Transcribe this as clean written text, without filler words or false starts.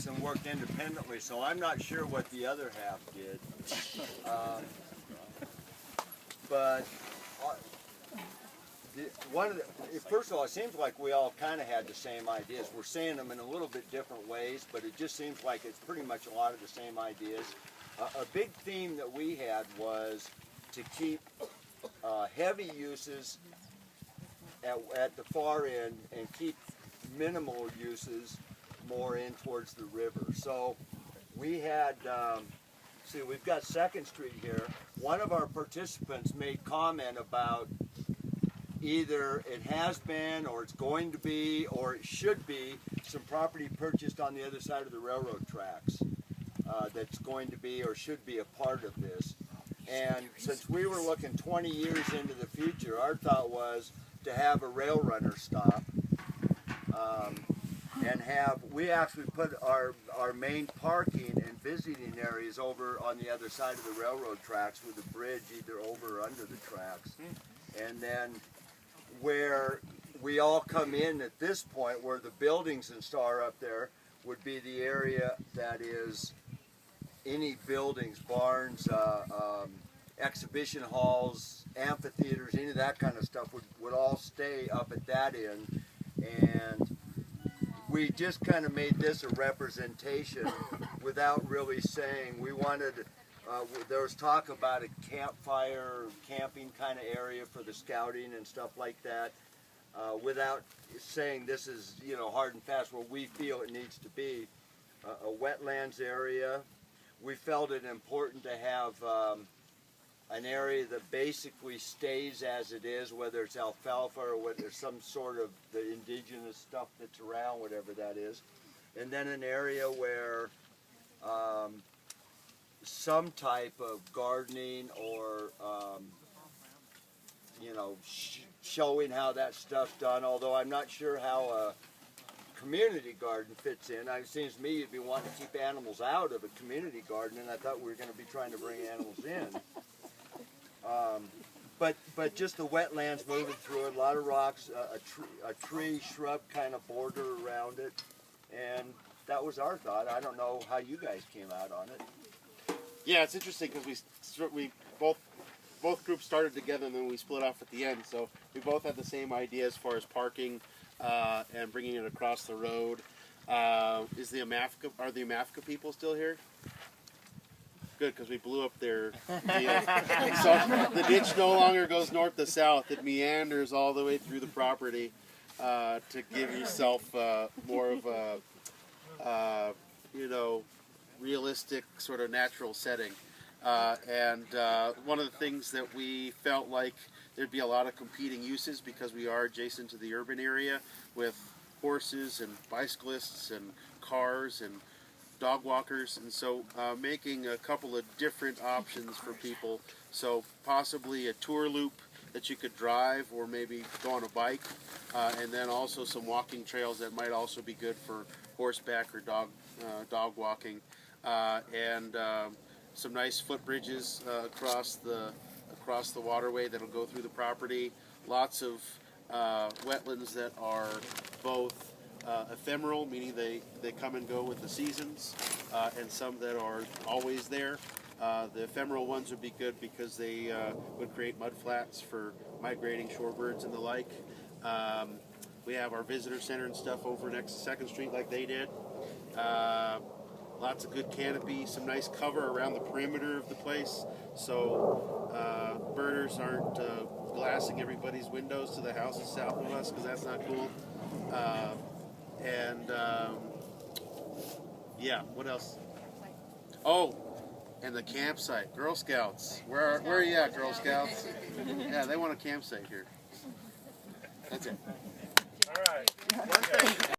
and worked independently, so I'm not sure what the other half did. But first of all, it seems like we all kind of had the same ideas. We're saying them in a little bit different ways, but it just seems like it's pretty much a lot of the same ideas. A big theme that we had was to keep heavy uses at the far end and keep minimal uses more in towards the river. So we had, see, we've got 2nd Street here. One of our participants made comment about either it has been, or it's going to be, or it should be some property purchased on the other side of the railroad tracks that's going to be or should be a part of this. And since we were looking 20 years into the future, our thought was to have a rail runner stop and we actually put our main parking and visiting areas over on the other side of the railroad tracks with a bridge either over or under the tracks. And then where we all come in at this point, where the buildings and stuff are up there, would be the area that is any buildings, barns, exhibition halls, amphitheaters, any of that kind of stuff would all stay up at that end. And we just kind of made this a representation without really saying. We wanted, there was talk about a campfire, camping kind of area for the scouting and stuff like that, without saying this is, you know, hard and fast where we feel it needs to be. A wetlands area. We felt it important to have an area that basically stays as it is, whether it's alfalfa or whether there's some sort of the indigenous stuff that's around, whatever that is. And then an area where some type of gardening or, you know, showing how that stuff's done, although I'm not sure how a community garden fits in. It seems to me you'd be wanting to keep animals out of a community garden, and I thought we were going to be trying to bring animals in. But just the wetlands moving through it, a lot of rocks, a tree, shrub kind of border around it, and that was our thought. I don't know how you guys came out on it. Yeah, it's interesting because we both groups started together and then we split off at the end. So we both had the same idea as far as parking and bringing it across the road. Are the Amafka people still here? Good, because we blew up their deal. So the ditch no longer goes north to south. It meanders all the way through the property to give yourself more of a, you know, realistic sort of natural setting. And one of the things that we felt like there'd be a lot of competing uses because we are adjacent to the urban area with horses and bicyclists and cars and dog walkers, and so making a couple of different options for people. So possibly a tour loop that you could drive or maybe go on a bike, and then also some walking trails that might also be good for horseback or dog walking, and some nice footbridges across the waterway that'll go through the property. Lots of wetlands that are both ephemeral, meaning they come and go with the seasons, and some that are always there. The ephemeral ones would be good because they would create mud flats for migrating shorebirds and the like. We have our visitor center and stuff over next to 2nd Street like they did. Lots of good canopy, some nice cover around the perimeter of the place, so birders aren't glassing everybody's windows to the houses south of us, because that's not cool. And yeah, what else? Oh, and the campsite. Girl Scouts. Where are you at, Girl Scouts? Yeah, they want a campsite here. That's it. All right. One thing.